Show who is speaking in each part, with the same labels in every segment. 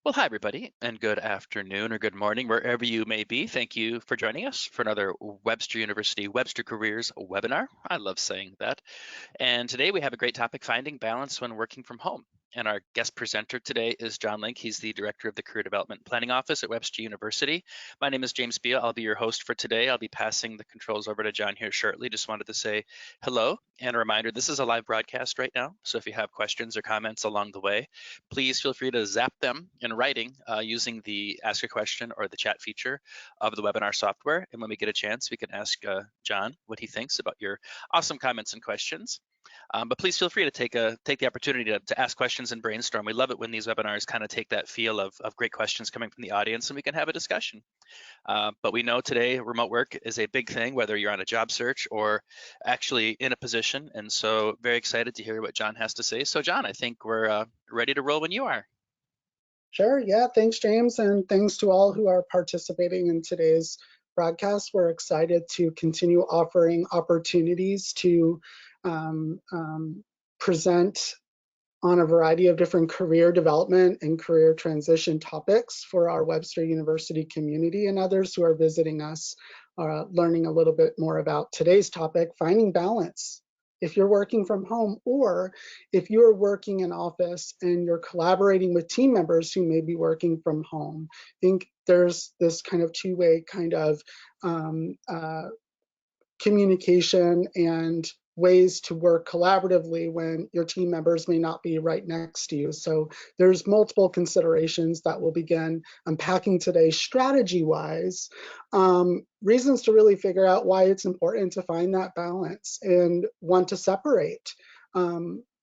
Speaker 1: Well, hi, everybody, and good afternoon or good morning, wherever you may be. Thank you for joining us for another Webster University Webster Careers webinar. I love saying that. And today we have a great topic, finding balance when working from home. And our guest presenter today is John Link. He's the director of the Career Development Planning Office at Webster University. My name is James Beal. I'll be your host for today. I'll be passing the controls over to John here shortly. Just wanted to say hello and a reminder, this is a live broadcast right now. So if you have questions or comments along the way, please feel free to zap them in writing using the ask a question or the chat feature of the webinar software. And when we get a chance, we can ask John what he thinks about your awesome comments and questions. But please feel free to take the opportunity to ask questions and brainstorm. We love it when these webinars kind of take that feel of great questions coming from the audience and we can have a discussion. But we know today remote work is a big thing, whether you're on a job search or actually in a position. And so very excited to hear what John has to say. So John, I think we're ready to roll when you are.
Speaker 2: Sure, yeah, thanks, James, and thanks to all who are participating in today's broadcast. We're excited to continue offering opportunities to present on a variety of different career development and career transition topics for our Webster University community and others who are visiting us, learning a little bit more about today's topic, finding balance. If you're working from home or if you're working in office and you're collaborating with team members who may be working from home, I think there's this kind of two-way kind of communication and ways to work collaboratively when your team members may not be right next to you. So there's multiple considerations that we'll begin unpacking today strategy-wise, reasons to really figure out why it's important to find that balance and want to separate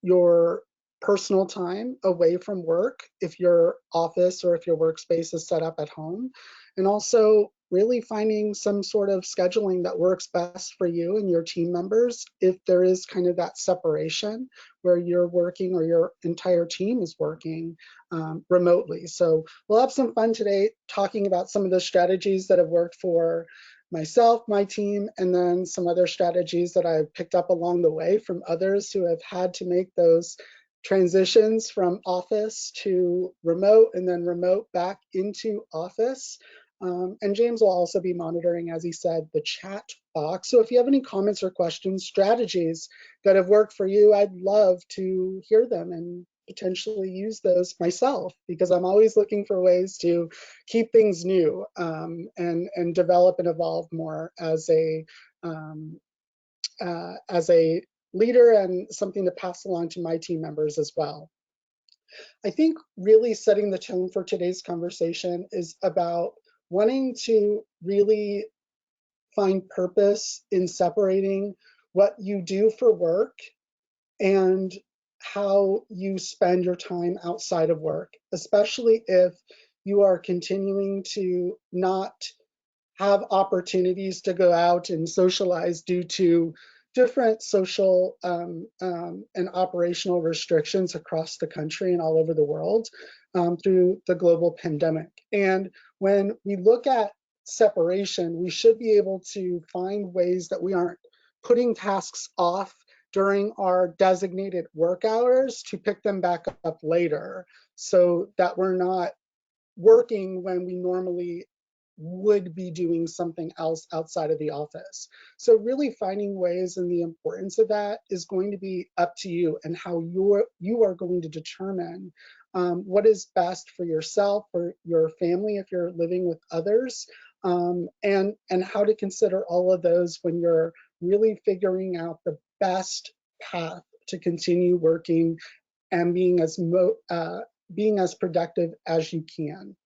Speaker 2: your personal time away from work if your office or if your workspace is set up at home, and also really finding some sort of scheduling that works best for you and your team members if there is kind of that separation where you're working or your entire team is working remotely. So we'll have some fun today talking about some of the strategies that have worked for myself, my team, and then some other strategies that I've picked up along the way from others who have had to make those transitions from office to remote and then remote back into office. And James will also be monitoring, as he said, the chat box. So if you have any comments or questions, strategies that have worked for you, I'd love to hear them and potentially use those myself, because I'm always looking for ways to keep things new and develop and evolve more as a leader and something to pass along to my team members as well. I think really setting the tone for today's conversation is about wanting to really find purpose in separating what you do for work and how you spend your time outside of work, especially if you are continuing to not have opportunities to go out and socialize due to different social and operational restrictions across the country and all over the world through the global pandemic. And when we look at separation, we should be able to find ways that we aren't putting tasks off during our designated work hours to pick them back up later, so that we're not working when we normally would be doing something else outside of the office. So really finding ways, and the importance of that is going to be up to you and how you are going to determine what is best for yourself or your family if you're living with others, and how to consider all of those when you're really figuring out the best path to continue working and being as productive as you can.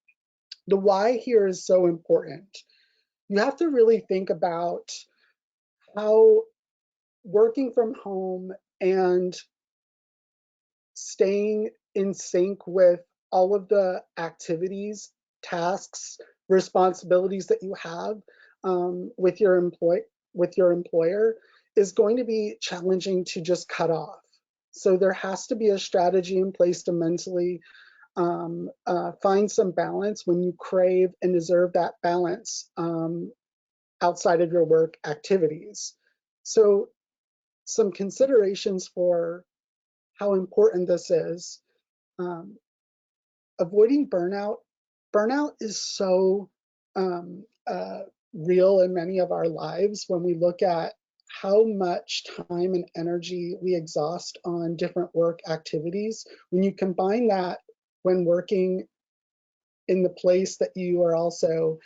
Speaker 2: The why here is so important. You have to really think about how working from home and staying in sync with all of the activities, tasks, responsibilities that you have with your employer is going to be challenging to just cut off. So there has to be a strategy in place to mentally find some balance when you crave and deserve that balance outside of your work activities. So some considerations for how important this is. avoiding burnout. Burnout is so um, uh, real in many of our lives when we look at how much time and energy we exhaust on different work activities. When you combine that when working in the place that you are also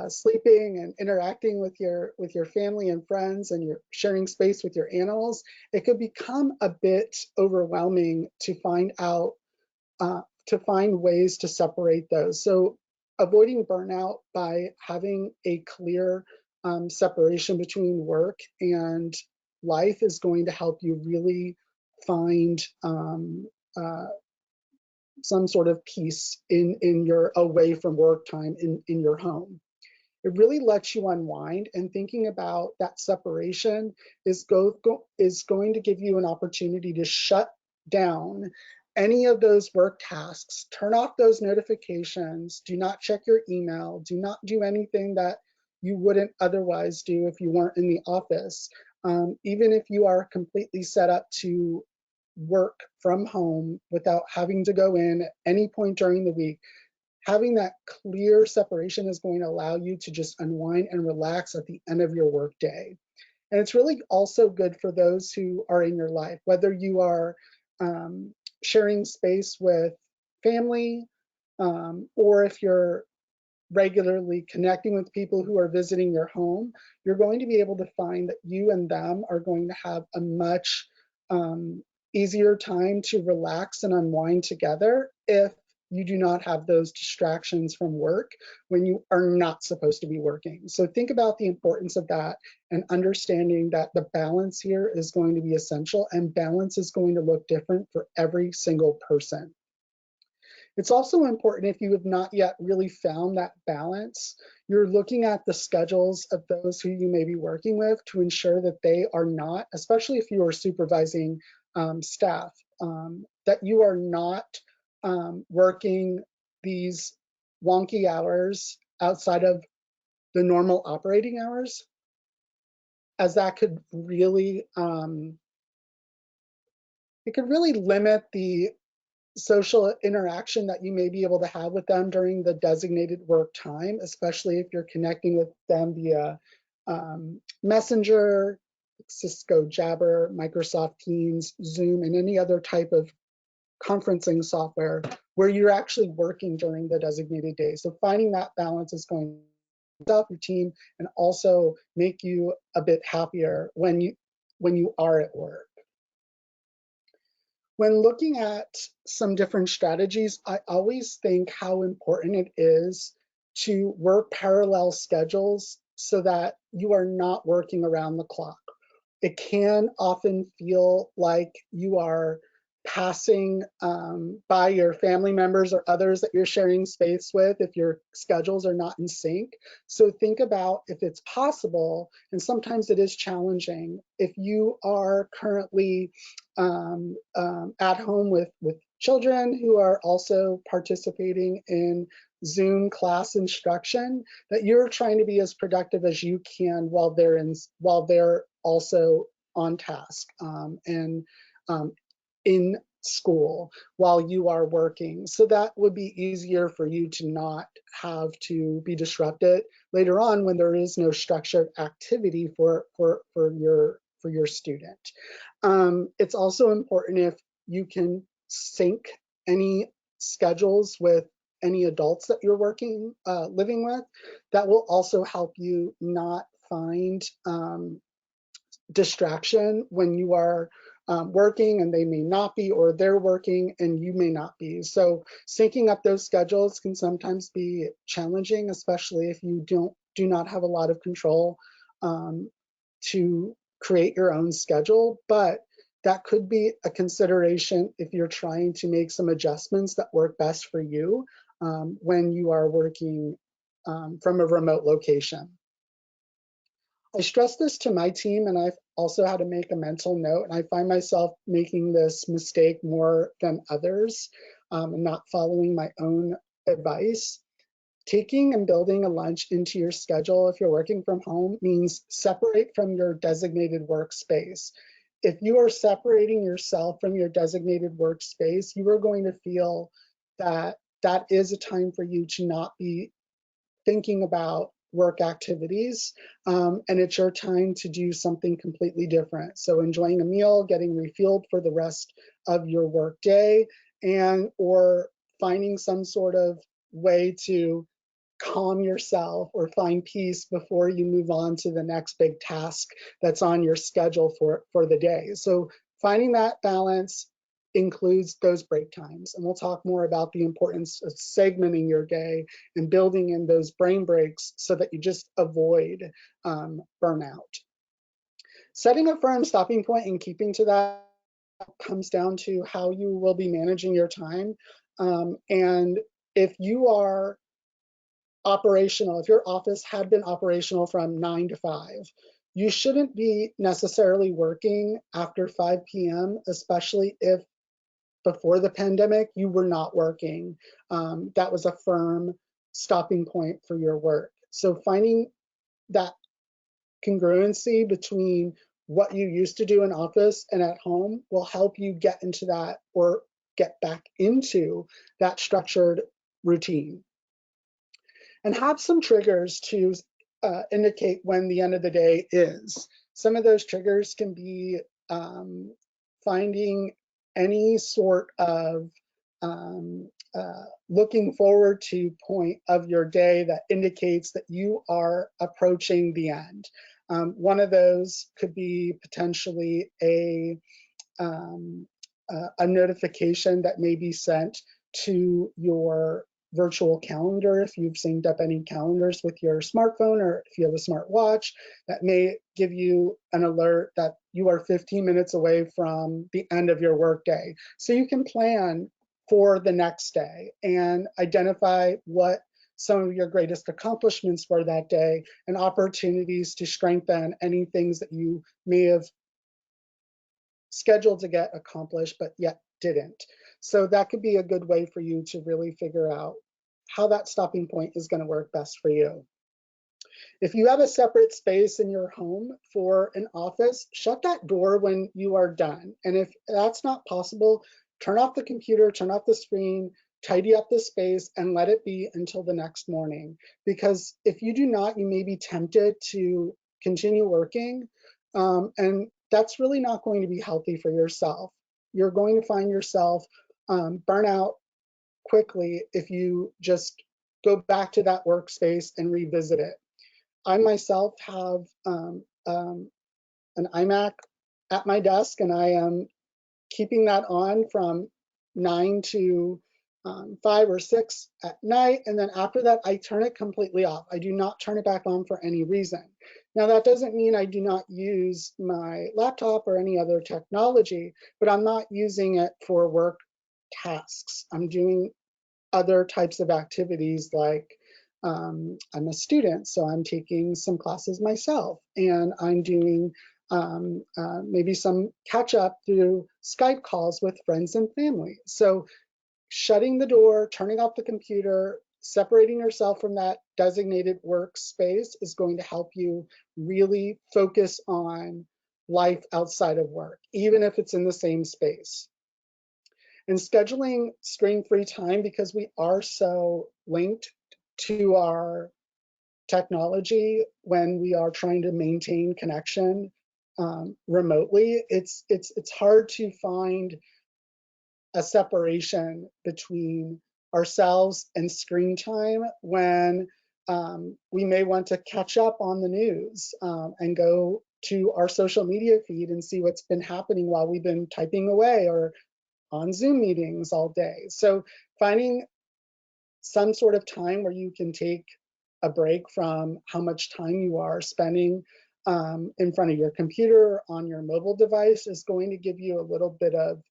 Speaker 2: sleeping and interacting with your family and friends, and you're sharing space with your animals, it could become a bit overwhelming to find ways to separate those. So avoiding burnout by having a clear separation between work and life is going to help you really find uh, some sort of peace in your away from work time in your home. It really lets you unwind, and thinking about that separation is going to give you an opportunity to shut down any of those work tasks, turn off those notifications, do not check your email, do not do anything that you wouldn't otherwise do if you weren't in the office. Even if you are completely set up to work from home without having to go in at any point during the week, having that clear separation is going to allow you to just unwind and relax at the end of your work day. And it's really also good for those who are in your life, whether you are sharing space with family, or if you're regularly connecting with people who are visiting your home, you're going to be able to find that you and them are going to have a much easier time to relax and unwind together if you do not have those distractions from work when you are not supposed to be working. So think about the importance of that and understanding that the balance here is going to be essential, and balance is going to look different for every single person. It's also important, if you have not yet really found that balance, you're looking at the schedules of those who you may be working with to ensure that they are not, especially if you are supervising staff, that you are not working these wonky hours outside of the normal operating hours, as that could really, it could really limit the social interaction that you may be able to have with them during the designated work time, especially if you're connecting with them via Messenger, Cisco Jabber, Microsoft Teams, Zoom, and any other type of conferencing software where you're actually working during the designated day. So finding that balance is going to help your team and also make you a bit happier when you are at work. When looking at some different strategies, I always think how important it is to work parallel schedules so that you are not working around the clock. It can often feel like you are passing by your family members or others that you're sharing space with if your schedules are not in sync. So think about if it's possible, and sometimes it is challenging, if you are currently at home with children who are also participating in Zoom class instruction, that you're trying to be as productive as you can while they're also on task and in school while you are working. So that would be easier for you to not have to be disrupted later on when there is no structured activity for your student. It's also important if you can sync any schedules with any adults that you're living with. That will also help you not find distraction when you are working and they may not be, or they're working and you may not be. So syncing up those schedules can sometimes be challenging, especially if you do not have a lot of control to create your own schedule. But that could be a consideration if you're trying to make some adjustments that work best for you when you are working from a remote location. I stress this to my team, and I've also had to make a mental note, and I find myself making this mistake more than others, and not following my own advice. Taking and building a lunch into your schedule if you're working from home means separate from your designated workspace. If you are separating yourself from your designated workspace, you are going to feel that that is a time for you to not be thinking about work activities, and it's your time to do something completely different. So enjoying a meal, getting refueled for the rest of your work day, and or finding some sort of way to calm yourself or find peace before you move on to the next big task that's on your schedule for the day. So finding that balance includes those break times. And we'll talk more about the importance of segmenting your day and building in those brain breaks so that you just avoid burnout. Setting a firm stopping point and keeping to that comes down to how you will be managing your time. And if you are operational, if your office had been operational from 9 to 5, you shouldn't be necessarily working after 5 p.m., especially if before the pandemic you were not working. That was a firm stopping point for your work. So finding that congruency between what you used to do in office and at home will help you get into that or get back into that structured routine. And have some triggers to indicate when the end of the day is. Some of those triggers can be finding any sort of looking forward to point of your day that indicates that you are approaching the end. One of those could be potentially a notification that may be sent to your virtual calendar if you've synced up any calendars with your smartphone, or if you have a smart watch, that may give you an alert that you are 15 minutes away from the end of your workday. So you can plan for the next day and identify what some of your greatest accomplishments were that day and opportunities to strengthen any things that you may have scheduled to get accomplished but yet didn't. So that could be a good way for you to really figure out how that stopping point is going to work best for you. If you have a separate space in your home for an office, shut that door when you are done. And if that's not possible, turn off the computer, turn off the screen, tidy up the space, and let it be until the next morning. Because if you do not, you may be tempted to continue working, and that's really not going to be healthy for yourself. You're going to find yourself burn out quickly if you just go back to that workspace and revisit it. I myself have an iMac at my desk, and I am keeping that on from 9 to 5 or 6 at night. And then after that, I turn it completely off. I do not turn it back on for any reason. Now, that doesn't mean I do not use my laptop or any other technology, but I'm not using it for work tasks. I'm doing other types of activities like I'm a student, so I'm taking some classes myself, and I'm doing maybe some catch up through Skype calls with friends and family. So shutting the door, turning off the computer, separating yourself from that designated workspace is going to help you really focus on life outside of work, even if it's in the same space. And scheduling screen-free time, because we are so linked to our technology when we are trying to maintain connection remotely, it's hard to find a separation between ourselves and screen time when we may want to catch up on the news and go to our social media feed and see what's been happening while we've been typing away or on Zoom meetings all day. So finding some sort of time where you can take a break from how much time you are spending in front of your computer on your mobile device is going to give you a little bit of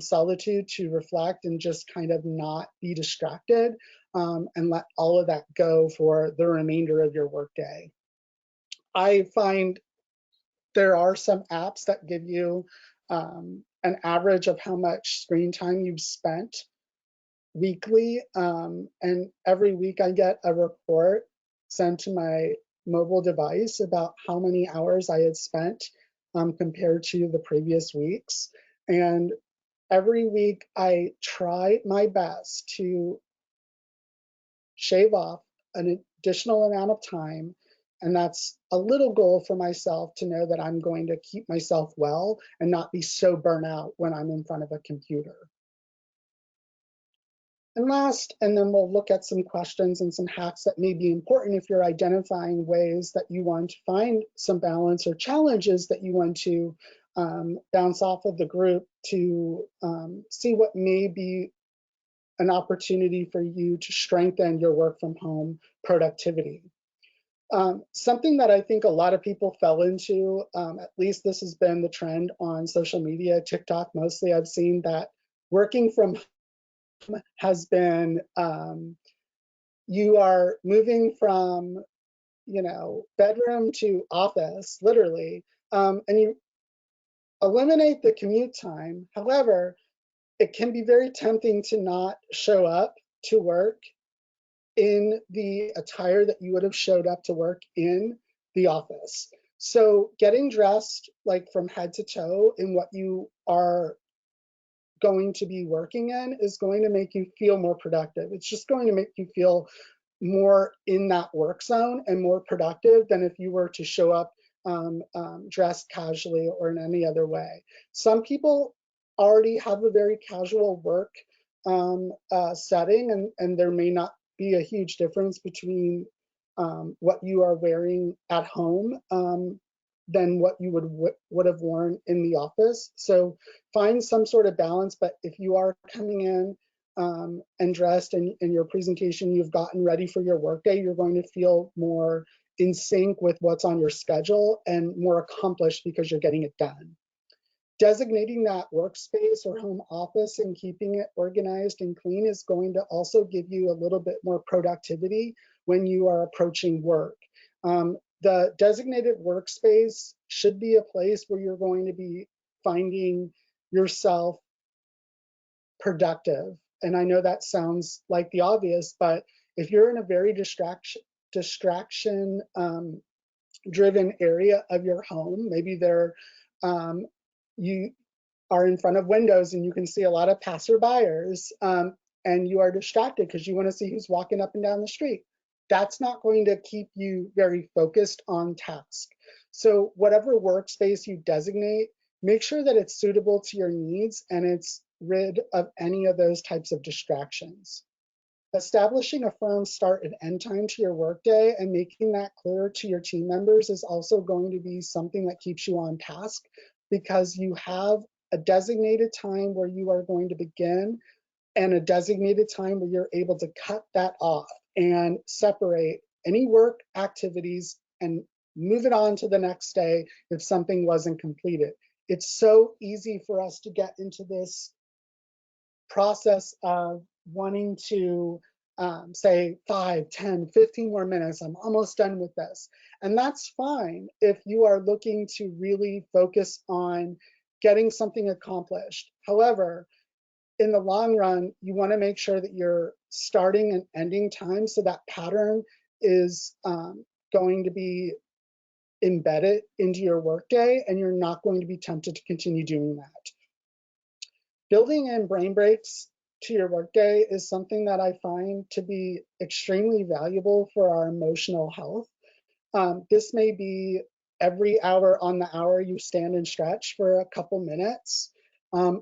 Speaker 2: solitude to reflect and just kind of not be distracted and let all of that go for the remainder of your workday. I find there are some apps that give you an average of how much screen time you've spent weekly. And every week I get a report sent to my mobile device about how many hours I had spent compared to the previous weeks. And every week I try my best to shave off an additional amount of time. And that's a little goal for myself to know that I'm going to keep myself well and not be so burnt out when I'm in front of a computer. And last, and then we'll look at some questions and some hacks that may be important if you're identifying ways that you want to find some balance or challenges that you want to bounce off of the group to see what may be an opportunity for you to strengthen your work from home productivity. Something that I think a lot of people fell into, at least this has been the trend on social media, TikTok mostly, I've seen that working from home has been, you are moving from, bedroom to office, literally, and you eliminate the commute time. However, it can be very tempting to not show up to work in the attire that you would have showed up to work in the office. So getting dressed like from head to toe in what you are going to be working in is going to make you feel more productive. It's just going to make you feel more in that work zone and more productive than if you were to show up dressed casually or in any other way. Some people already have a very casual work setting, and there may not be a huge difference between what you are wearing at home than what you would have worn in the office. So find some sort of balance. But if you are coming in and dressed and in your presentation, you've gotten ready for your workday, you're going to feel more in sync with what's on your schedule and more accomplished because you're getting it done. Designating that workspace or home office and keeping it organized and clean is going to also give you a little bit more productivity when you are approaching work. The designated workspace should be a place where you're going to be finding yourself productive. And I know that sounds like the obvious, but if you're in a very distraction driven area of your home, maybe you are in front of windows and you can see a lot of passerbyers, and you are distracted because you want to see who's walking up and down the street. That's not going to keep you very focused on task. So whatever workspace you designate, make sure that it's suitable to your needs and it's rid of any of those types of distractions. Establishing a firm start and end time to your workday and making that clear to your team members is also going to be something that keeps you on task, because you have a designated time where you are going to begin and a designated time where you're able to cut that off and separate any work activities and move it on to the next day if something wasn't completed. It's so easy for us to get into this process of wanting to say 5, 10, 15 more minutes, I'm almost done with this. And that's fine if you are looking to really focus on getting something accomplished. However, in the long run, you want to make sure that you're starting and ending time so that pattern is going to be embedded into your workday and you're not going to be tempted to continue doing that. Building in brain breaks to your workday is something that I find to be extremely valuable for our emotional health. This may be every hour on the hour you stand and stretch for a couple minutes.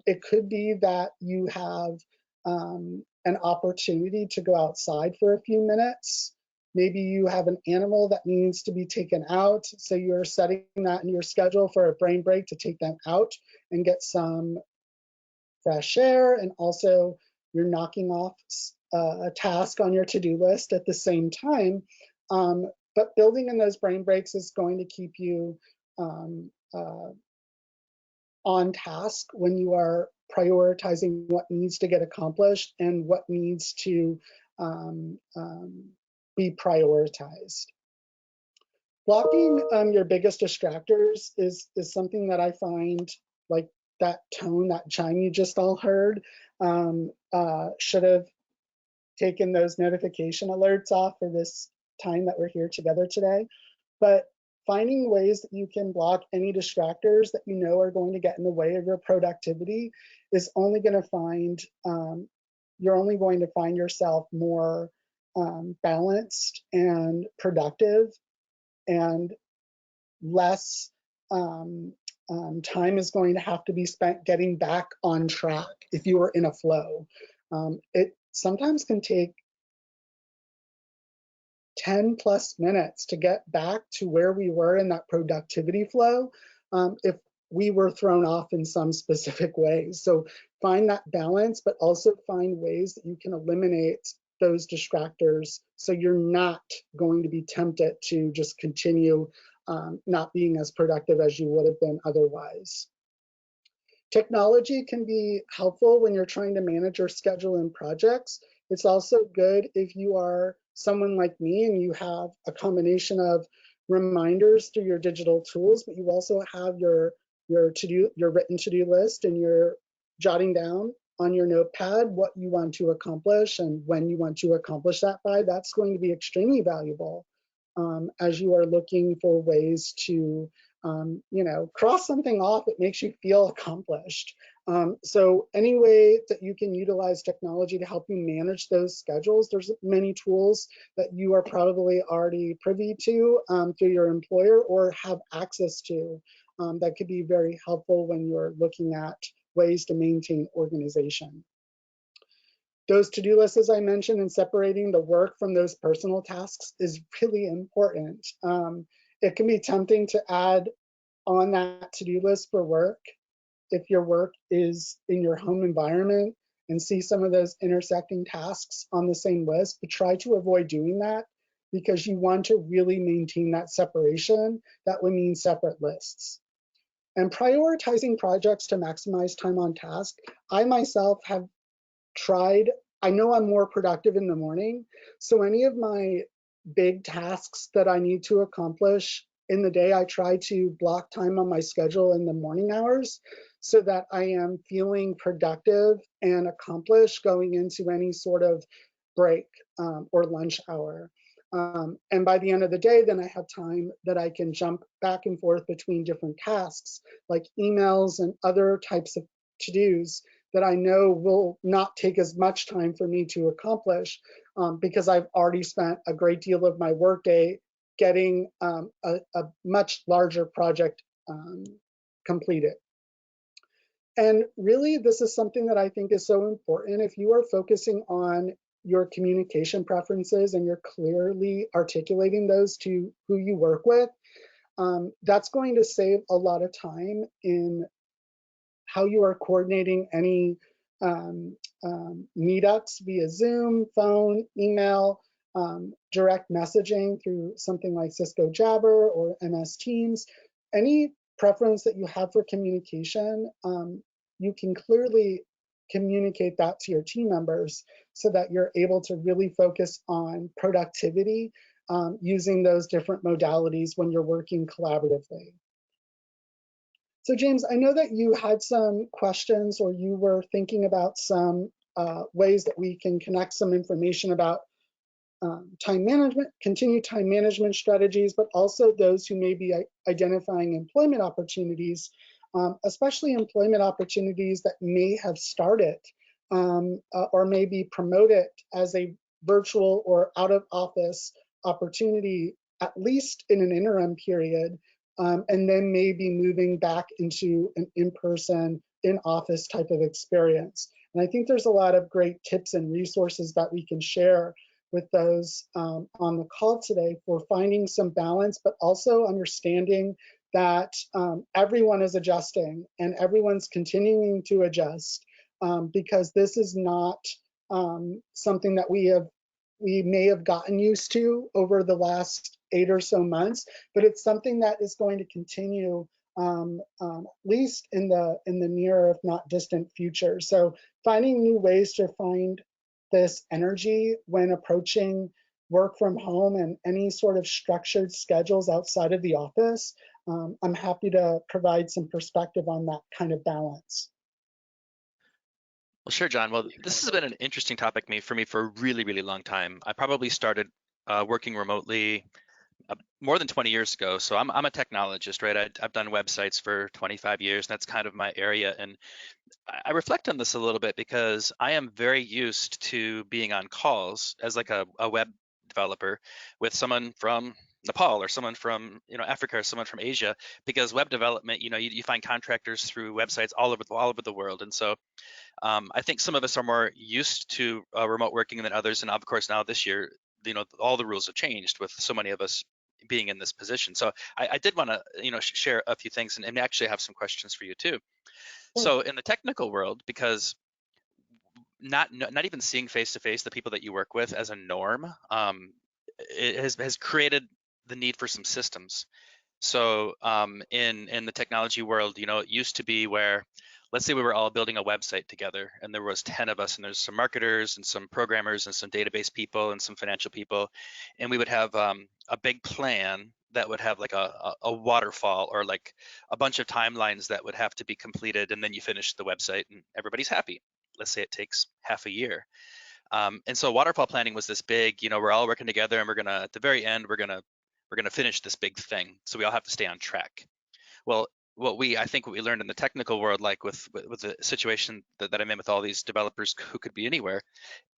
Speaker 2: It could be that you have an opportunity to go outside for a few minutes. Maybe you have an animal that needs to be taken out, so you're setting that in your schedule for a brain break to take them out and get some fresh air, and also you're knocking off a task on your to-do list at the same time. But building in those brain breaks is going to keep you on task when you are prioritizing what needs to get accomplished and what needs to be prioritized. Blocking your biggest distractors is something that I find, like that tone, that chime you just all heard, should have taken those notification alerts off for this time that we're here together today. But finding ways that you can block any distractors that you know are going to get in the way of your productivity is only going to find, you're only going to find yourself more balanced and productive, and less time is going to have to be spent getting back on track if you are in a flow. It sometimes can take 10 plus minutes to get back to where we were in that productivity flow, if we were thrown off in some specific ways. So find that balance, but also find ways that you can eliminate those distractors so you're not going to be tempted to just continue not being as productive as you would have been otherwise. Technology can be helpful when you're trying to manage your schedule and projects. It's also good if you are someone like me and you have a combination of reminders through your digital tools, but you also have your written to-do list, and you're jotting down on your notepad what you want to accomplish and when you want to accomplish that by. That's going to be extremely valuable as you are looking for ways to cross something off. It makes you feel accomplished. So any way that you can utilize technology to help you manage those schedules, there's many tools that you are probably already privy to through your employer or have access to, that could be very helpful when you're looking at ways to maintain organization. Those to-do lists, as I mentioned, and separating the work from those personal tasks is really important. It can be tempting to add on that to-do list for work if your work is in your home environment and see some of those intersecting tasks on the same list, but try to avoid doing that because you want to really maintain that separation. That would mean separate lists. And prioritizing projects to maximize time on task. I myself have tried, I know I'm more productive in the morning, so any of my big tasks that I need to accomplish in the day, I try to block time on my schedule in the morning hours so that I am feeling productive and accomplished going into any sort of break or lunch hour. And by the end of the day, then I have time that I can jump back and forth between different tasks like emails and other types of to-dos that I know will not take as much time for me to accomplish because I've already spent a great deal of my workday getting a much larger project completed. And really, this is something that I think is so important. If you are focusing on your communication preferences and you're clearly articulating those to who you work with, that's going to save a lot of time in how you are coordinating any meetups via Zoom, phone, email, direct messaging through something like Cisco Jabber or MS Teams. Any preference that you have for communication, you can clearly communicate that to your team members so that you're able to really focus on productivity using those different modalities when you're working collaboratively. So James, I know that you had some questions or you were thinking about some ways that we can connect some information about time management, continued time management strategies, but also those who may be identifying employment opportunities, especially employment opportunities that may have started or may be promoted as a virtual or out of office opportunity, at least in an interim period, and then maybe moving back into an in-person, in-office type of experience. And I think there's a lot of great tips and resources that we can share with those on the call today for finding some balance, but also understanding that everyone is adjusting and everyone's continuing to adjust because this is not something that we may have gotten used to over the last 8 or so months, but it's something that is going to continue at least in the near, if not distant future. So finding new ways to find this energy when approaching work from home and any sort of structured schedules outside of the office, I'm happy to provide some perspective on that kind of balance.
Speaker 1: Well, sure, John. Well, this has been an interesting topic for me for a really, really long time. I probably started working remotely more than 20 years ago. So I'm a technologist, right? I've done websites for 25 years, and that's kind of my area. And I reflect on this a little bit because I am very used to being on calls as like a web developer with someone from Nepal or someone from Africa or someone from Asia, because web development, you find contractors through websites all over the world. And so I think some of us are more used to remote working than others, and of course now this year, all the rules have changed with so many of us being in this position. So I did want to share a few things, and actually have some questions for you too.
Speaker 2: Sure.
Speaker 1: So in the technical world, because not even seeing face to face the people that you work with as a norm, it has created the need for some systems. So in the technology world, it used to be where, let's say we were all building a website together, and there was 10 of us, and there's some marketers and some programmers and some database people and some financial people, and we would have a big plan that would have like a waterfall, or like a bunch of timelines that would have to be completed, and then you finish the website and everybody's happy. Let's say it takes half a year. And so waterfall planning was this big, we're all working together, and we're gonna, at the very end, we're gonna finish this big thing. So we all have to stay on track. Well, I think what we learned in the technical world, like with the situation that I'm in with all these developers who could be anywhere,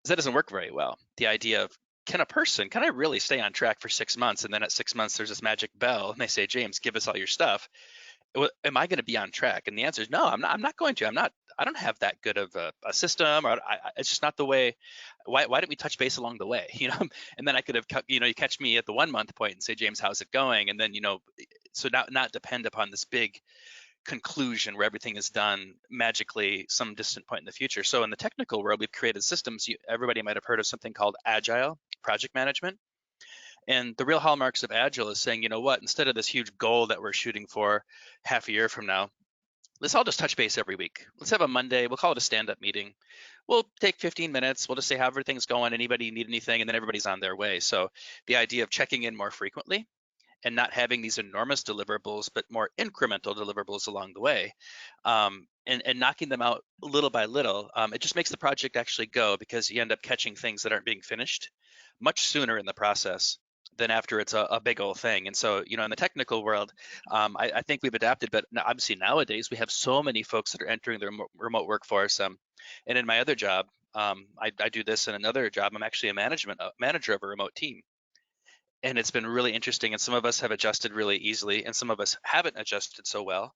Speaker 1: is that doesn't work very well. The idea of, can I really stay on track for 6 months, and then at 6 months there's this magic bell and they say, James, give us all your stuff. Am I going to be on track? And the answer is no. I'm not going to. I don't have that good of a system, or it's just not the way. Why didn't we touch base along the way? And then I could have, you catch me at the 1 month point and say, James, how's it going? And then, so not depend upon this big conclusion where everything is done magically some distant point in the future. So in the technical world, we've created systems. Everybody might have heard of something called agile project management. And the real hallmarks of Agile is saying, you know what, instead of this huge goal that we're shooting for half a year from now, let's all just touch base every week. Let's have a Monday. We'll call it a stand-up meeting. We'll take 15 minutes. We'll just say how everything's going. Anybody need anything? And then everybody's on their way. So the idea of checking in more frequently and not having these enormous deliverables, but more incremental deliverables along the way, and knocking them out little by little, it just makes the project actually go, because you end up catching things that aren't being finished much sooner in the process than after it's a big old thing. And so, in the technical world, I think we've adapted, but obviously nowadays we have so many folks that are entering the remote workforce. And in my other job, I do this in another job. I'm actually a manager of a remote team. And it's been really interesting. And some of us have adjusted really easily, and some of us haven't adjusted so well.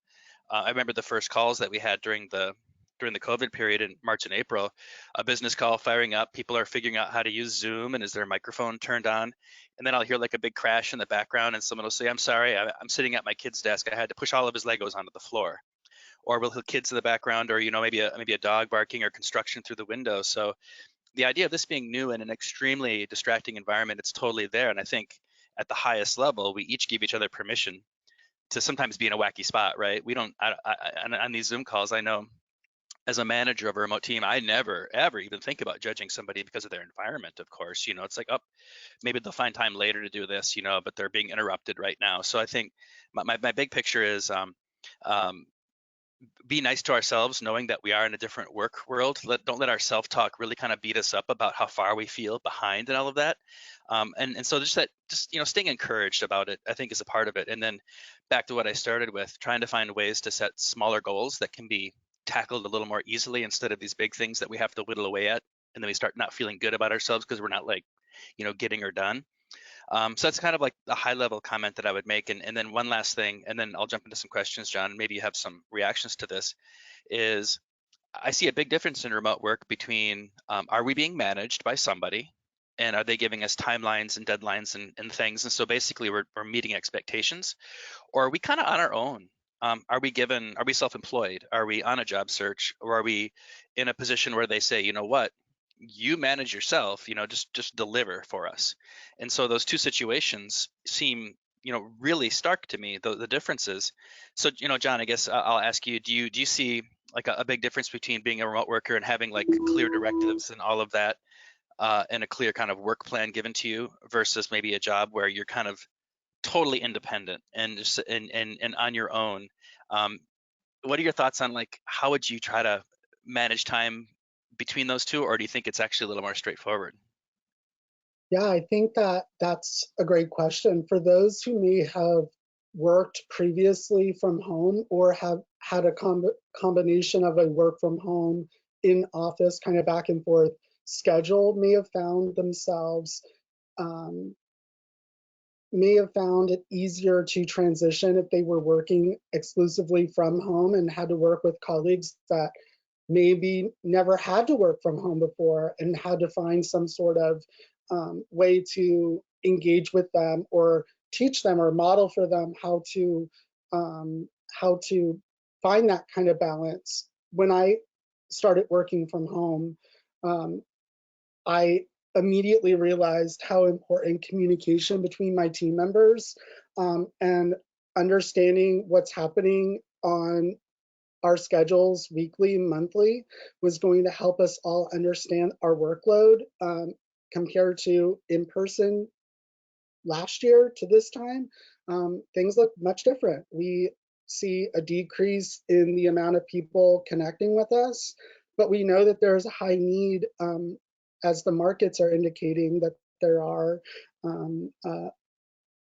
Speaker 1: I remember the first calls that we had during the COVID period in March and April, a business call firing up. People are figuring out how to use Zoom, and is their microphone turned on? And then I'll hear like a big crash in the background, and someone will say, "I'm sorry, I'm sitting at my kid's desk. I had to push all of his Legos onto the floor." Or we'll hear kids in the background, or maybe a dog barking, or construction through the window. So the idea of this being new in an extremely distracting environment, it's totally there. And I think at the highest level, we each give each other permission to sometimes be in a wacky spot, right? We don't, on these Zoom calls, I know as a manager of a remote team, I never, ever even think about judging somebody because of their environment, of course. It's like, oh, maybe they'll find time later to do this, but they're being interrupted right now. So I think my big picture is, um, be nice to ourselves, knowing that we are in a different work world. Don't let our self-talk really kind of beat us up about how far we feel behind and all of that. And so just staying encouraged about it, I think, is a part of it. And then back to what I started with, trying to find ways to set smaller goals that can be tackled a little more easily, instead of these big things that we have to whittle away at, and then we start not feeling good about ourselves because we're not, like, getting her done. So that's kind of like the high level comment that I would make. And then one last thing, and then I'll jump into some questions, John. Maybe you have some reactions to this. Is I see a big difference in remote work between, are we being managed by somebody, and are they giving us timelines and deadlines and things? And so basically we're meeting expectations, or are we kind of on our own? Are we self-employed? Are we on a job search? Or are we in a position where they say, you know what, you manage yourself, just deliver for us? And so those two situations seem, really stark to me, the differences. So, John, I guess I'll ask you, do you see like a big difference between being a remote worker and having like clear directives and all of that, and a clear kind of work plan given to you, versus maybe a job where you're kind of totally independent and just and on your own? Um, what are your thoughts on, like, how would you try to manage time between those two, or do you think it's actually a little more straightforward?
Speaker 2: Yeah, I think that that's a great question. For those who may have worked previously from home or have had a combination of a work from home in office kind of back and forth schedule, um, may have found it easier to transition if they were working exclusively from home and had to work with colleagues that maybe never had to work from home before and had to find some sort of way to engage with them or teach them or model for them how to find that kind of balance. When I started working from home, um, I immediately realized how important communication between my team members and understanding what's happening on our schedules weekly, monthly, was going to help us all understand our workload compared to in person last year to this time. Things look much different. We see a decrease in the amount of people connecting with us, but we know that there's a high need, as the markets are indicating that there are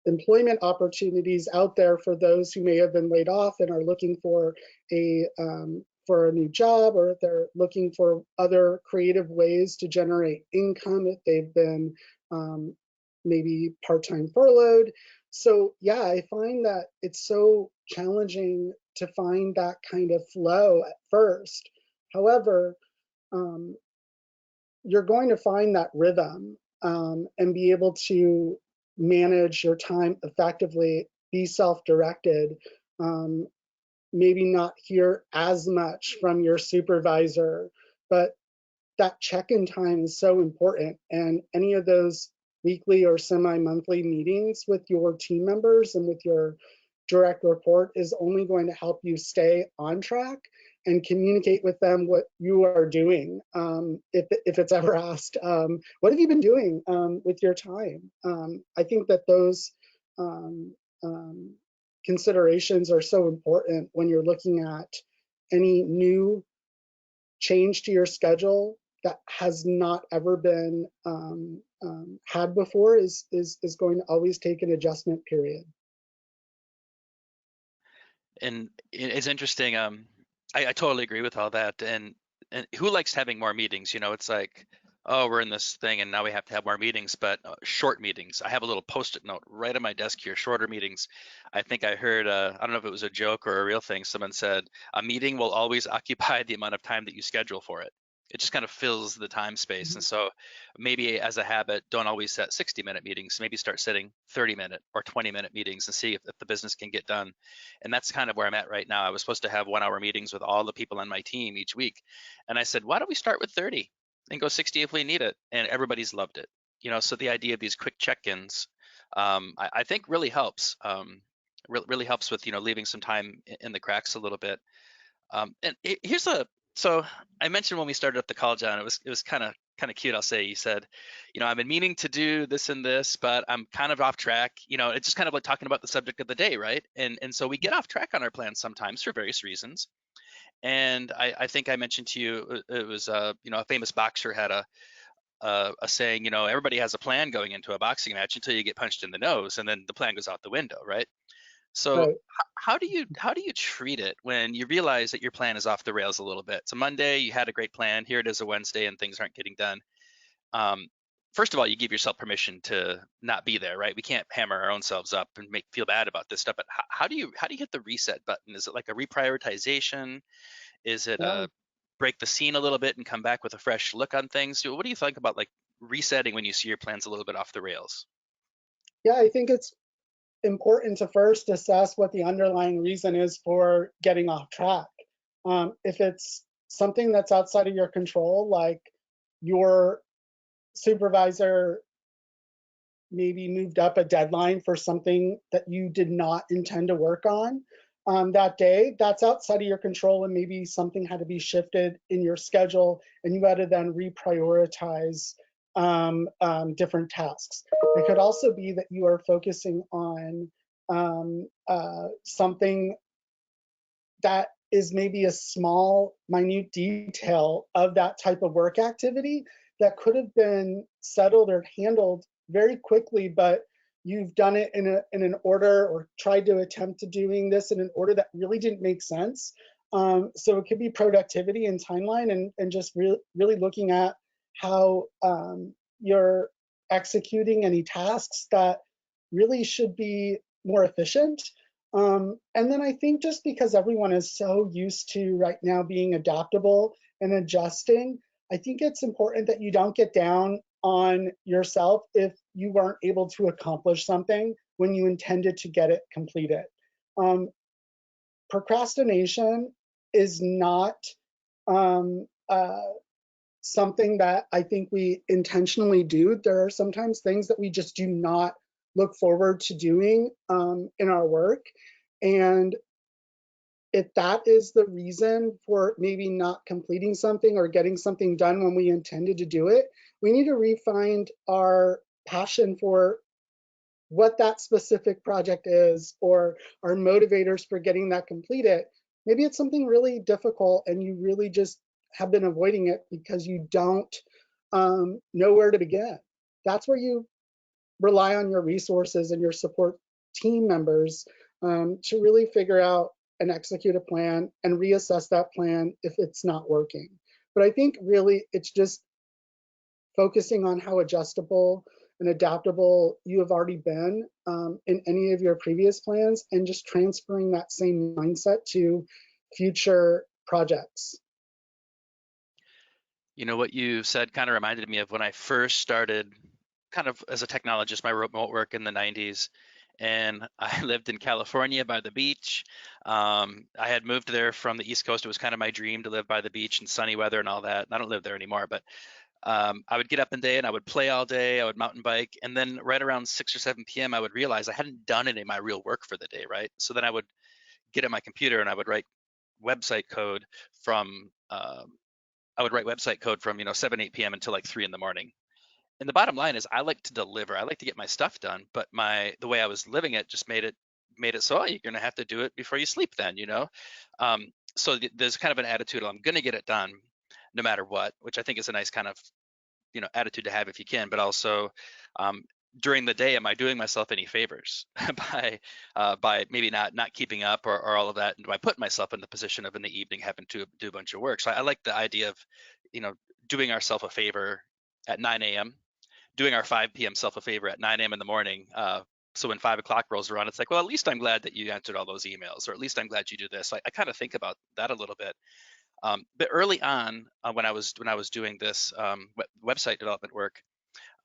Speaker 2: employment opportunities out there for those who may have been laid off and are looking for a new job, or if they're looking for other creative ways to generate income if they've been maybe part-time furloughed. So yeah, I find that it's so challenging to find that kind of flow at first. However, um, you're going to find that rhythm and be able to manage your time effectively, be self-directed, um, maybe not hear as much from your supervisor, but that check-in time is so important. And any of those weekly or semi-monthly meetings with your team members and with your direct report is only going to help you stay on track and communicate with them what you are doing. If it's ever asked, what have you been doing with your time? I think that those um, um, considerations are so important when you're looking at any new change to your schedule that has not ever been had before is going to always take an adjustment period.
Speaker 1: And it's interesting. I totally agree with all that. And who likes having more meetings? You know, it's like, oh, we're in this thing and now we have to have more meetings, but short meetings. I have a little post-it note right on my desk here, shorter meetings. I think I heard, I don't know if it was a joke or a real thing. Someone said, a meeting will always occupy the amount of time that you schedule for it. It just kind of fills the time space. And
Speaker 2: Mhm.
Speaker 1: so maybe as a habit, don't always set 60-minute meetings. Maybe start setting 30-minute or 20-minute meetings and see if the business can get done. And that's kind of where I'm at right now. I was supposed to have 1 hour meetings with all the people on my team each week. And I said, why don't we start with 30 and go 60 if we need it? And everybody's loved it. You know, so the idea of these quick check-ins, I think really helps. Really helps with, leaving some time in the cracks a little bit. And here's so I mentioned when we started up the call, John, it was kind of cute. I'll say, you said, I've been meaning to do this and this, but I'm kind of off track. It's just kind of like talking about the subject of the day, right? And so we get off track on our plans sometimes for various reasons. And I think I mentioned to you, it was a famous boxer had a saying, everybody has a plan going into a boxing match until you get punched in the nose, and then the plan goes out the window, right? So
Speaker 2: Right.
Speaker 1: how do you treat it when you realize that your plan is off the rails a little bit? It's a Monday, you had a great plan. Here it is a Wednesday, and things aren't getting done. Um, First of all, you give yourself permission to not be there, right? We can't hammer our own selves up and make feel bad about this stuff. But how do you hit the reset button? Is it like a reprioritization? Is it
Speaker 2: Yeah.
Speaker 1: a break the scene a little bit and come back with a fresh look on things? What do you think about like resetting when you see your plans a little bit off the rails?
Speaker 2: Yeah, I think it's important to first assess what the underlying reason is for getting off track. If it's something that's outside of your control, like your supervisor maybe moved up a deadline for something that you did not intend to work on that day, that's outside of your control, and maybe something had to be shifted in your schedule and you had to then reprioritize different tasks. It could also be that you are focusing on something that is maybe a small, minute detail of that type of work activity that could have been settled or handled very quickly, but you've done it in an order, or tried to attempt to doing this in an order that really didn't make sense. So it could be productivity and timeline, and just really looking at how you're executing any tasks that really should be more efficient. And then I think just because everyone is so used to right now being adaptable and adjusting, I think it's important that you don't get down on yourself if you weren't able to accomplish something when you intended to get it completed. Um, Procrastination is not um, something that I think we intentionally do. There are sometimes things that we just do not look forward to doing in our work. And if that is the reason for maybe not completing something or getting something done when we intended to do it, we need to refine our passion for what that specific project is, or our motivators for getting that completed. Maybe it's something really difficult and you really just have been avoiding it because you don't know where to begin. That's where you rely on your resources and your support team members to really figure out and execute a plan and reassess that plan if it's not working. But I think really it's just focusing on how adjustable and adaptable you have already been in any of your previous plans, and just transferring that same mindset to future projects.
Speaker 1: You know, what you said kind of reminded me of when I first started kind of as a technologist, my remote work in the 90s. And I lived in California by the beach. I had moved there from the East Coast. It was kind of my dream to live by the beach and sunny weather and all that. And I don't live there anymore, but I would get up in the day and I would play all day. I would mountain bike. And then right around 6 or 7 p.m., I would realize I hadn't done any of my real work for the day, right? So then I would get at my computer and website code from I would write website code from 7 8 p.m. until like 3 in the morning. And the bottom line is I like to deliver. I like to get my stuff done, but the way I was living it just made it so, oh, you're going to have to do it before you sleep then. So there's kind of an attitude of I'm going to get it done no matter what, which I think is a nice kind of attitude to have if you can. But also, um, during the day, am I doing myself any favors by maybe not keeping up, or all of that? And do I put myself in the position of in the evening having to do a bunch of work? So I like the idea of you know doing ourselves a favor at 9 a.m., doing our 5 p.m. self a favor at 9 a.m. in the morning. So when 5 o'clock rolls around, it's like, well, at least I'm glad that you answered all those emails, or at least I'm glad you do this. I kind of think about that a little bit. But early on, when I was doing this website development work,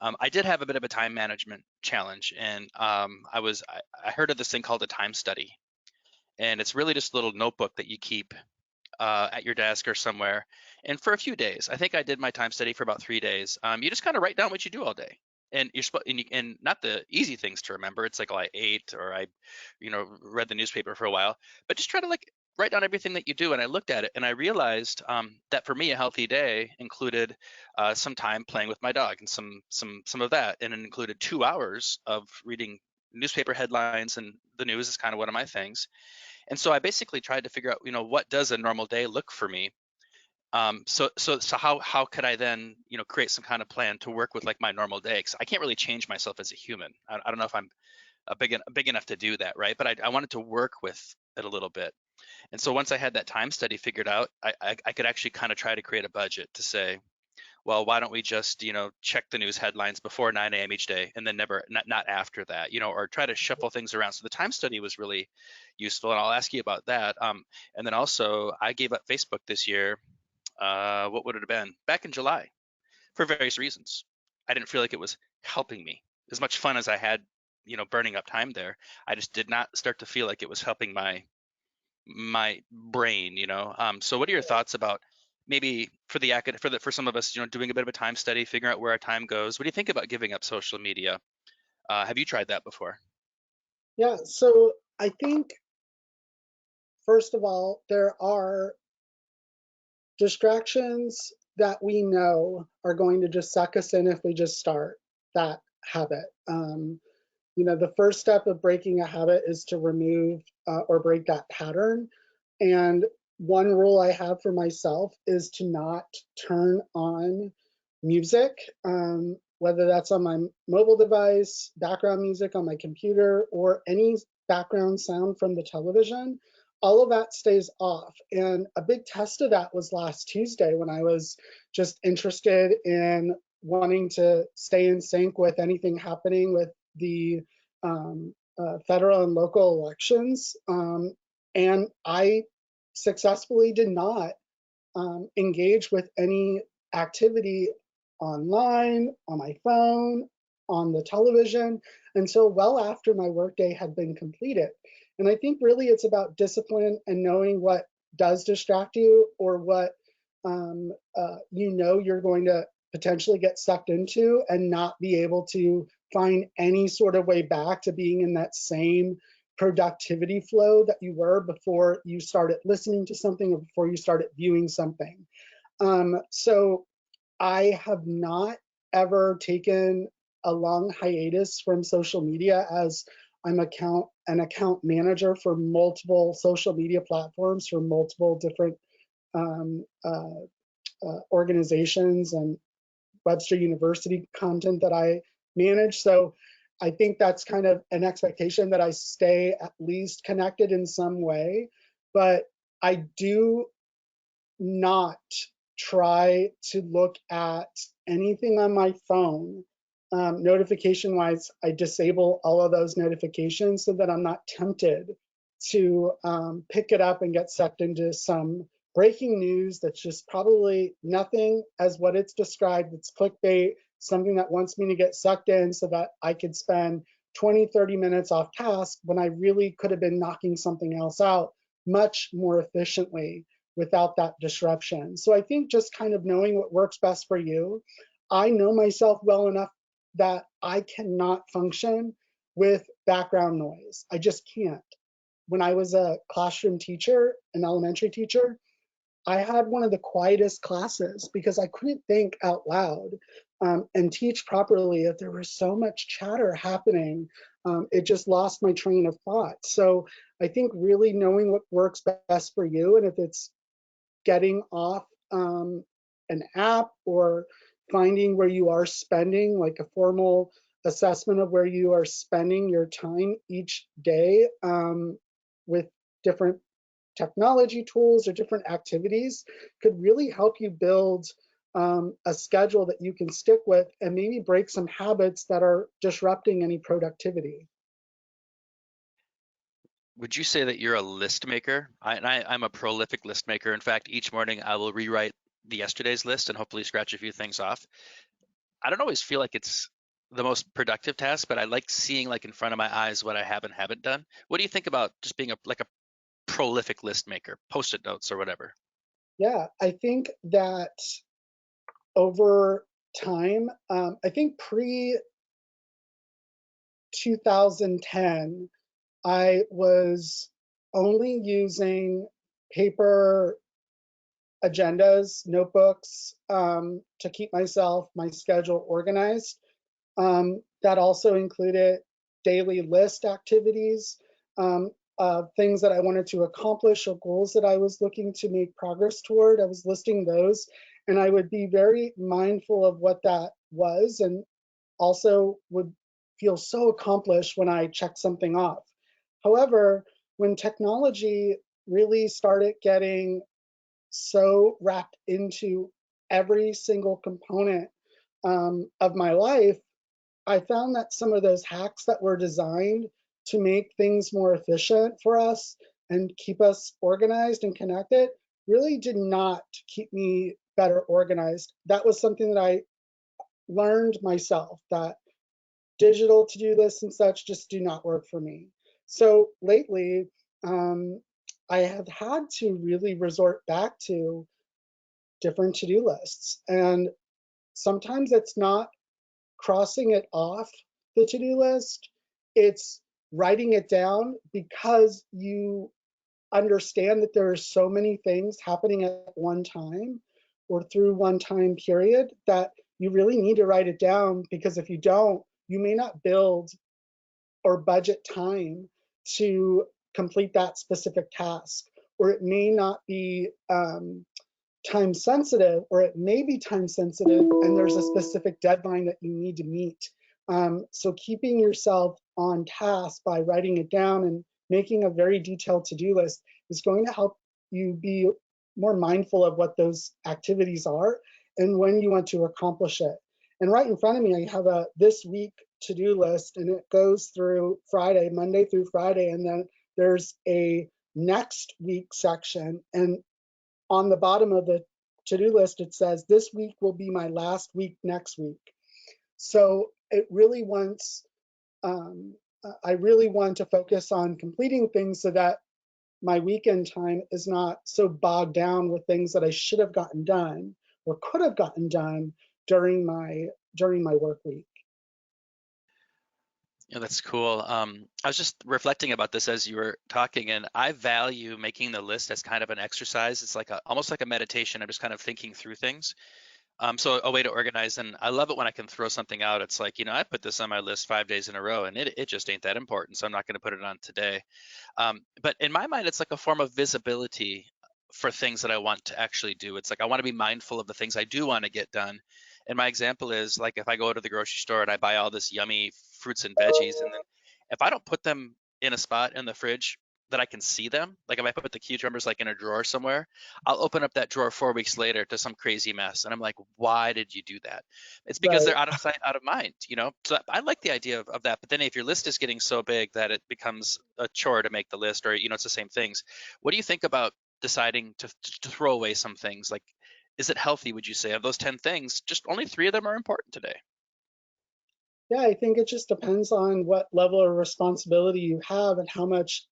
Speaker 1: I did have a bit of a time management challenge, and I heard of this thing called a time study, and it's really just a little notebook that you keep at your desk or somewhere. And for a few days, I think I did my time study for about 3 days. You just kind of write down what you do all day, and and not the easy things to remember. It's like, oh, I ate, or I, read the newspaper for a while, but just try to like write down everything that you do. And I looked at it and I realized that for me, a healthy day included some time playing with my dog and some of that, and it included 2 hours of reading newspaper headlines, and the news is kind of one of my things. And so I basically tried to figure out, what does a normal day look for me? So how could I then, create some kind of plan to work with like my normal day? Because I can't really change myself as a human. I don't know if I'm big enough to do that, right? But I wanted to work with it a little bit. And so once I had that time study figured out, I could actually kind of try to create a budget to say, well, why don't we just, check the news headlines before 9 a.m. each day, and then not after that, or try to shuffle things around. So the time study was really useful, and I'll ask you about that. And then also, I gave up Facebook this year. What would it have been? Back in July, for various reasons. I didn't feel like it was helping me. As much fun as I had, burning up time there, I just did not start to feel like it was helping my brain. So what are your thoughts about maybe for some of us, doing a bit of a time study, figuring out where our time goes? What do you think about giving up social media? Have you tried that before?
Speaker 2: Yeah, so I think, first of all, there are distractions that we know are going to just suck us in if we just start that habit. The first step of breaking a habit is to remove or break that pattern. And one rule I have for myself is to not turn on music whether that's on my mobile device, background music on my computer, or any background sound from the television, all of that stays off. And a big test of that was last Tuesday when I was just interested in wanting to stay in sync with anything happening with the federal and local elections. And I successfully did not engage with any activity online, on my phone, on the television, until well after my workday had been completed. And I think really it's about discipline and knowing what does distract you, or what you're going to potentially get sucked into and not be able to find any sort of way back to being in that same productivity flow that you were before you started listening to something or before you started viewing something. So I have not ever taken a long hiatus from social media, as I'm an account manager for multiple social media platforms for multiple different um, organizations and Webster University content that I manage. So I think that's kind of an expectation that I stay at least connected in some way. But I do not try to look at anything on my phone. Notification wise, I disable all of those notifications so that I'm not tempted to pick it up and get sucked into some breaking news that's just probably nothing as what it's described. It's clickbait, something that wants me to get sucked in so that I could spend 20, 30 minutes off task when I really could have been knocking something else out much more efficiently without that disruption. So I think just kind of knowing what works best for you. I know myself well enough that I cannot function with background noise. I just can't. When I was a classroom teacher, an elementary teacher, I had one of the quietest classes because I couldn't think out loud and teach properly if there was so much chatter happening. It just lost my train of thought. So I think really knowing what works best for you, and if it's getting off an app or finding where you are spending, like a formal assessment of where you are spending your time each day with different technology tools or different activities, could really help you build a schedule that you can stick with and maybe break some habits that are disrupting any productivity.
Speaker 1: Would you say that you're a list maker? I'm a prolific list maker. In fact, each morning I will rewrite the yesterday's list and hopefully scratch a few things off. I don't always feel like it's the most productive task, but I like seeing like in front of my eyes what I have and haven't done. What do you think about just being like a prolific list maker, post-it notes or whatever?
Speaker 2: Yeah, I think that over time, I think pre 2010, I was only using paper agendas, notebooks to keep my schedule organized. That also included daily list activities, things that I wanted to accomplish or goals that I was looking to make progress toward. I was listing those, and I would be very mindful of what that was, and also would feel so accomplished when I checked something off. However, when technology really started getting so wrapped into every single component of my life, I found that some of those hacks that were designed to make things more efficient for us and keep us organized and connected really did not keep me better organized. That was something that I learned myself, that digital to-do lists and such just do not work for me. So lately, I have had to really resort back to different to-do lists. And sometimes it's not crossing it off the to-do list, it's writing it down because you understand that there are so many things happening at one time or through one time period that you really need to write it down, because if you don't, you may not build or budget time to complete that specific task, or it may not be time sensitive, or it may be time sensitive, and there's a specific deadline that you need to meet. So keeping yourself on task by writing it down and making a very detailed to-do list is going to help you be more mindful of what those activities are and when you want to accomplish it. And right in front of me, I have a this week to-do list, and it goes through Friday, Monday through Friday, and then there's a next week section. And on the bottom of the to-do list, it says, this week will be my last week next week. So it really wants, I really want to focus on completing things so that my weekend time is not so bogged down with things that I should have gotten done or could have gotten done during my work week.
Speaker 1: Yeah, that's cool. I was just reflecting about this as you were talking, and I value making the list as kind of an exercise. It's like almost like a meditation. I'm just kind of thinking through things. So a way to organize, and I love it when I can throw something out. It's like, I put this on my list 5 days in a row, and it just ain't that important, so I'm not going to put it on today. But in my mind, it's like a form of visibility for things that I want to actually do. It's like I want to be mindful of the things I do want to get done. And my example is like if I go to the grocery store and I buy all this yummy fruits and veggies, and then if I don't put them in a spot in the fridge that I can see them, like if I put the cucumbers like in a drawer somewhere, I'll open up that drawer 4 weeks later to some crazy mess. And I'm like, why did you do that? It's because
Speaker 2: Right.
Speaker 1: they're out of sight, out of mind. So I like the idea of that. But then if your list is getting so big that it becomes a chore to make the list, or, it's the same things. What do you think about deciding to throw away some things? Like, is it healthy, would you say, of those 10 things, just only 3 of them are important today?
Speaker 2: Yeah, I think it just depends on what level of responsibility you have and how much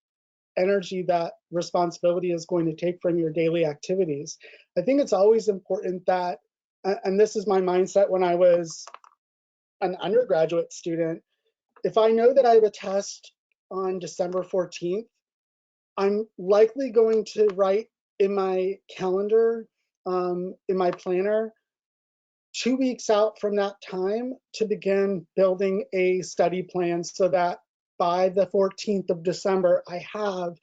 Speaker 2: energy that responsibility is going to take from your daily activities. I think it's always important that, and this is my mindset when I was an undergraduate student, if I know that I have a test on December 14th, I'm likely going to write in my calendar, in my planner, 2 weeks out from that time to begin building a study plan so that by the 14th of December, I have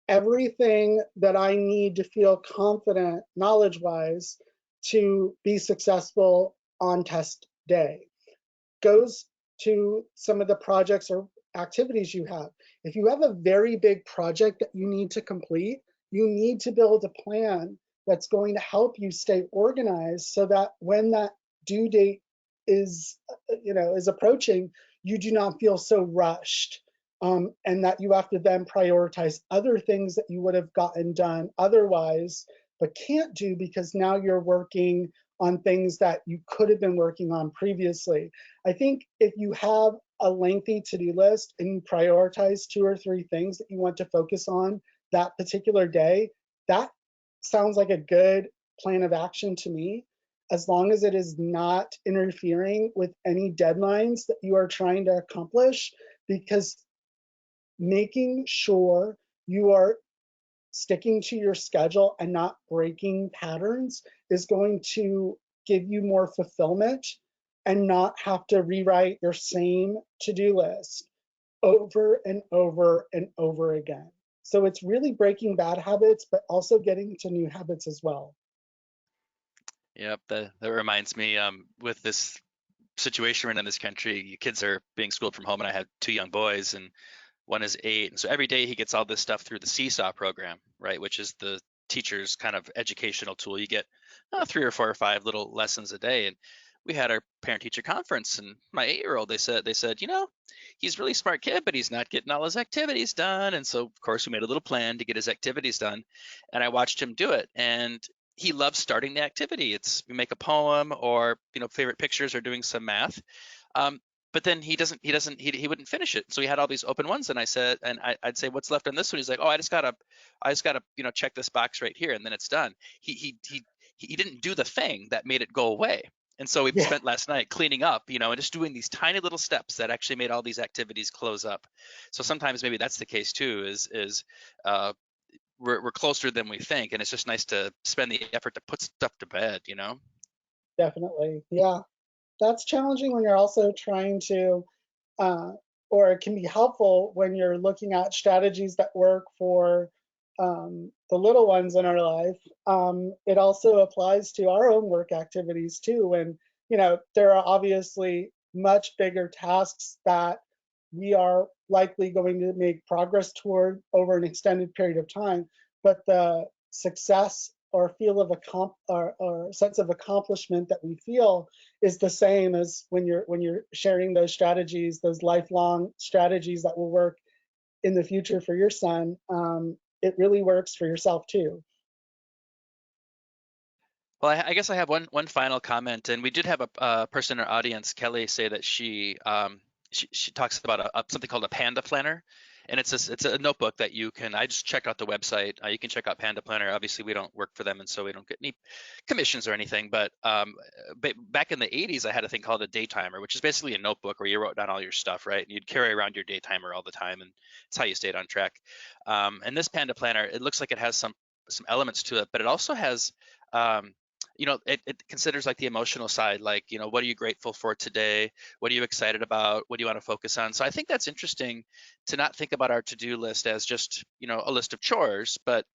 Speaker 2: everything that I need to feel confident knowledge wise to be successful on test day. Goes to some of the projects or activities you have. If you have a very big project that you need to complete, you need to build a plan that's going to help you stay organized so that when that due date is, is approaching, you do not feel so rushed, and that you have to then prioritize other things that you would have gotten done otherwise, but can't do because now you're working on things that you could have been working on previously. I think if you have a lengthy to-do list and you prioritize 2 or 3 things that you want to focus on that particular day, that sounds like a good plan of action to me, as long as it is not interfering with any deadlines that you are trying to accomplish, because making sure you are sticking to your schedule and not breaking patterns is going to give you more fulfillment and not have to rewrite your same to-do list over and over and over again. So it's really breaking bad habits, but also getting to new habits as well.
Speaker 1: Yep, that reminds me, with this situation we're in this country, kids are being schooled from home, and I have 2 young boys, and one is 8. And so every day he gets all this stuff through the Seesaw program, right, which is the teacher's kind of educational tool. You get 3 or 4 or 5 little lessons a day. And we had our parent-teacher conference, and my 8-year-old, they said, he's a really smart kid, but he's not getting all his activities done. And so, of course, we made a little plan to get his activities done, and I watched him do it. And he loves starting the activity. It's we make a poem, or favorite pictures, or doing some math. Um, but then he wouldn't finish it. So he had all these open ones, and I'd say, what's left on this one? He's like, oh, I just gotta check this box right here, and then it's done. He didn't do the thing that made it go away. And so we
Speaker 2: Yeah,
Speaker 1: spent last night cleaning up, and just doing these tiny little steps that actually made all these activities close up. So sometimes maybe that's the case too, is uh, we're closer than we think, and it's just nice to spend the effort to put stuff to bed.
Speaker 2: definitely. Yeah, that's challenging when you're also trying to, uh, or it can be helpful when you're looking at strategies that work for the little ones in our life, it also applies to our own work activities too. And, there are obviously much bigger tasks that we are likely going to make progress toward over an extended period of time. But the success or feel of or sense of accomplishment that we feel is the same as when you're sharing those strategies, those lifelong strategies that will work in the future for your son. It really works for yourself too.
Speaker 1: Well, I guess I have one final comment, and we did have a person in our audience, Kelly, say that she talks about something called a Panda Planner, and it's a notebook that you can. I just checked out the website. You can check out Panda Planner. Obviously, we don't work for them, and so we don't get any commissions or anything. But back in the 80s, I had a thing called a daytimer, which is basically a notebook where you wrote down all your stuff, right? And you'd carry around your daytimer all the time, and it's how you stayed on track. And this Panda Planner, it looks like it has some elements to it, but it also has um, it considers like the emotional side, like, what are you grateful for today? What are you excited about? What do you want to focus on? So I think that's interesting to not think about our to-do list as just, a list of chores, but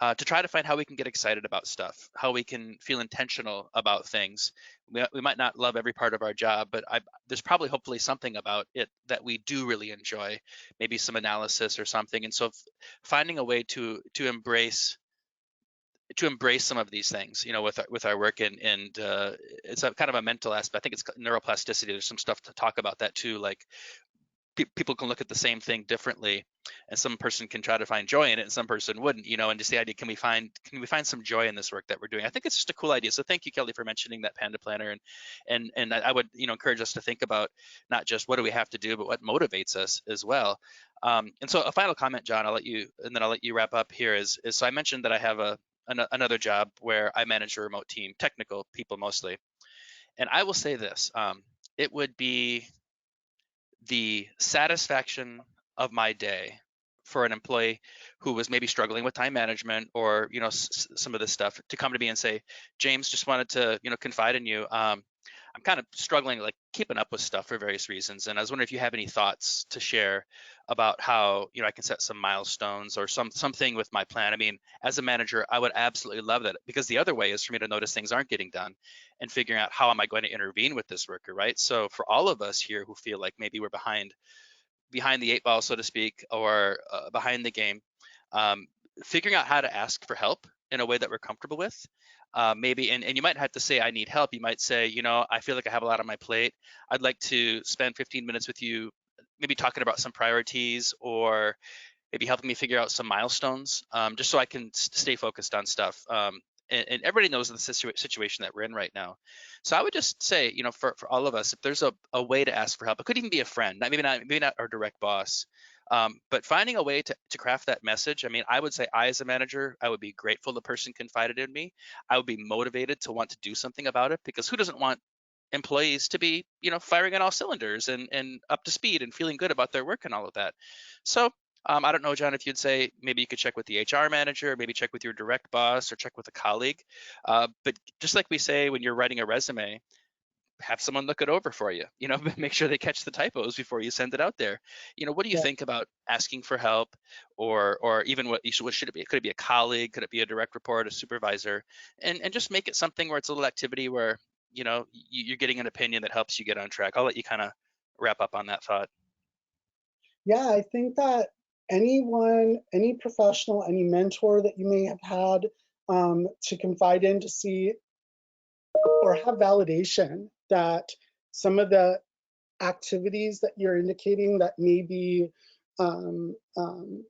Speaker 1: to try to find how we can get excited about stuff, how we can feel intentional about things. We might not love every part of our job, but there's probably hopefully something about it that we do really enjoy, maybe some analysis or something. And so finding a way to embrace some of these things, with our work, and it's a kind of a mental aspect. I think it's neuroplasticity. There's some stuff to talk about that too. Like people can look at the same thing differently, and some person can try to find joy in it, and some person wouldn't. And just the idea, can we find some joy in this work that we're doing? I think it's just a cool idea. So thank you, Kelly, for mentioning that Panda Planner, and I would encourage us to think about not just what do we have to do, but what motivates us as well. And so a final comment, John, and then I'll let you wrap up here. Is so I mentioned that I have another job where I manage a remote team, technical people mostly. And I will say this, it would be the satisfaction of my day for an employee who was maybe struggling with time management, or some of this stuff, to come to me and say, James, just wanted to confide in you. I'm kind of struggling, like, keeping up with stuff for various reasons, and I was wondering if you have any thoughts to share about how I can set some milestones or something with my plan. I mean, as a manager, I would absolutely love that, because the other way is for me to notice things aren't getting done and figuring out how am I going to intervene with this worker, right? So for all of us here who feel like maybe we're behind the eight ball, so to speak, or behind the game, um, figuring out how to ask for help in a way that we're comfortable with. Maybe, and you might have to say, I need help. You might say, I feel like I have a lot on my plate. I'd like to spend 15 minutes with you, maybe talking about some priorities, or maybe helping me figure out some milestones, just so I can stay focused on stuff. And everybody knows the situation that we're in right now. So I would just say, for all of us, if there's a way to ask for help, it could even be a friend, maybe not our direct boss, but finding a way to craft that message. I mean, I would say, I, as a manager, I would be grateful the person confided in me. I would be motivated to want to do something about it, because who doesn't want employees to be, firing on all cylinders and up to speed and feeling good about their work and all of that. So I don't know, John, if you'd say maybe you could check with the HR manager, maybe check with your direct boss, or check with a colleague. But just like we say when you're writing a resume, have someone look it over for you. Make sure they catch the typos before you send it out there. What do you
Speaker 2: Yeah.
Speaker 1: think about asking for help, or even what should it be? Could it be a colleague? Could it be a direct report, a supervisor? And just make it something where it's a little activity where you're getting an opinion that helps you get on track. I'll let you kind of wrap up on that thought.
Speaker 2: Yeah, I think that anyone, any professional, any mentor that you may have had to confide in, to see or have validation that some of the activities that you're indicating that may be um, um,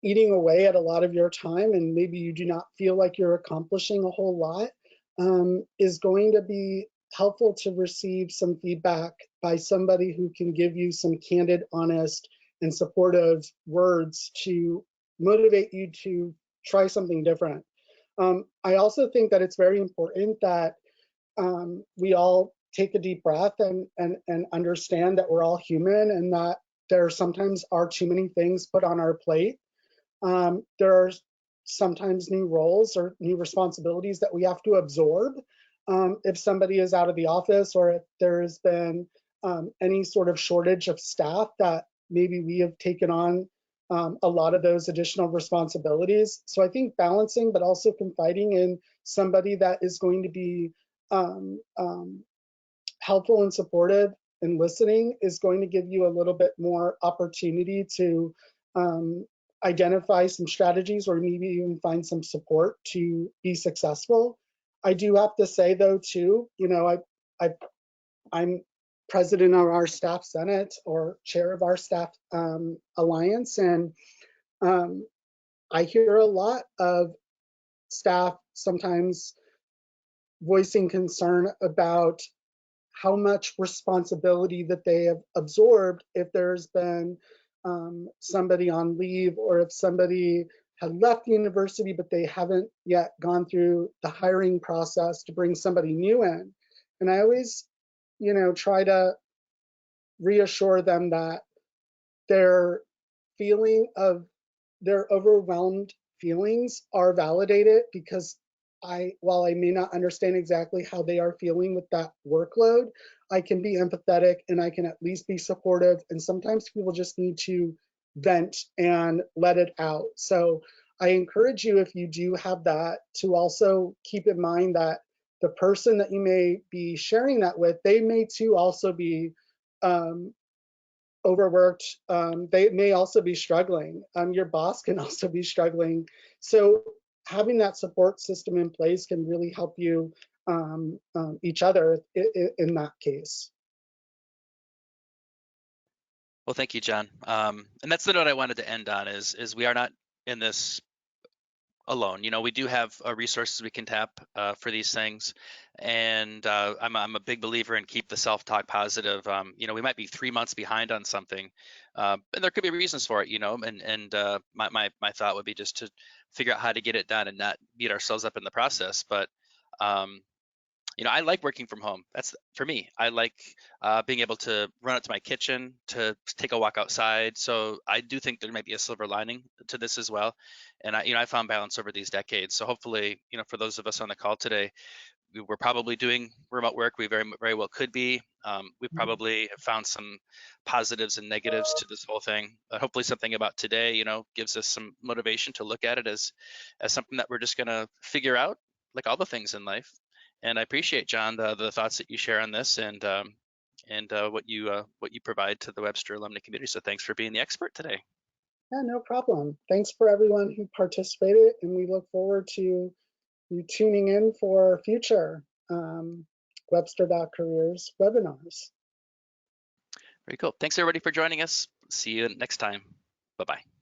Speaker 2: eating away at a lot of your time, and maybe you do not feel like you're accomplishing a whole lot, is going to be helpful to receive some feedback by somebody who can give you some candid, honest, and supportive words to motivate you to try something different. I also think that it's very important that we all take a deep breath and understand that we're all human, and that there sometimes are too many things put on our plate. There are sometimes new roles or new responsibilities that we have to absorb. If somebody is out of the office, or if there's been any sort of shortage of staff that maybe we have taken on a lot of those additional responsibilities. So I think balancing, but also confiding in somebody that is going to be um, um, helpful and supportive and listening is going to give you a little bit more opportunity to um, identify some strategies or maybe even find some support to be successful. I do have to say though too, I'm president of our staff senate or chair of our staff alliance, and um, I hear a lot of staff sometimes voicing concern about how much responsibility that they have absorbed if there's been somebody on leave, or if somebody had left the university but they haven't yet gone through the hiring process to bring somebody new in. And I always, try to reassure them that their feeling of their overwhelmed feelings are validated, because while I may not understand exactly how they are feeling with that workload, I can be empathetic and I can at least be supportive. And sometimes people just need to vent and let it out. So I encourage you, if you do have that, to also keep in mind that the person that you may be sharing that with, they may too also be um, overworked. They may also be struggling. Your boss can also be struggling. So having that support system in place can really help you each other in that case.
Speaker 1: Well, thank you, John. And that's the note I wanted to end on is we are not in this alone. We do have resources we can tap for these things, and I'm a big believer in keep the self-talk positive. We might be 3 months behind on something, and there could be reasons for it. And my thought would be just to figure out how to get it done and not beat ourselves up in the process. But um, I like working from home. That's for me. I like being able to run out to my kitchen, to take a walk outside. So I do think there might be a silver lining to this as well. And I found balance over these decades. So hopefully, for those of us on the call today, we're probably doing remote work. We very well could be. We probably have found some positives and negatives to this whole thing. But hopefully, something about today, gives us some motivation to look at it as something that we're just going to figure out, like all the things in life. And I appreciate, John, the thoughts that you share on this, and what you provide to the Webster alumni community. So thanks for being the expert today.
Speaker 2: Yeah, no problem. Thanks for everyone who participated, and we look forward to you tuning in for future Webster.careers webinars.
Speaker 1: Very cool. Thanks everybody for joining us. See you next time. Bye-bye.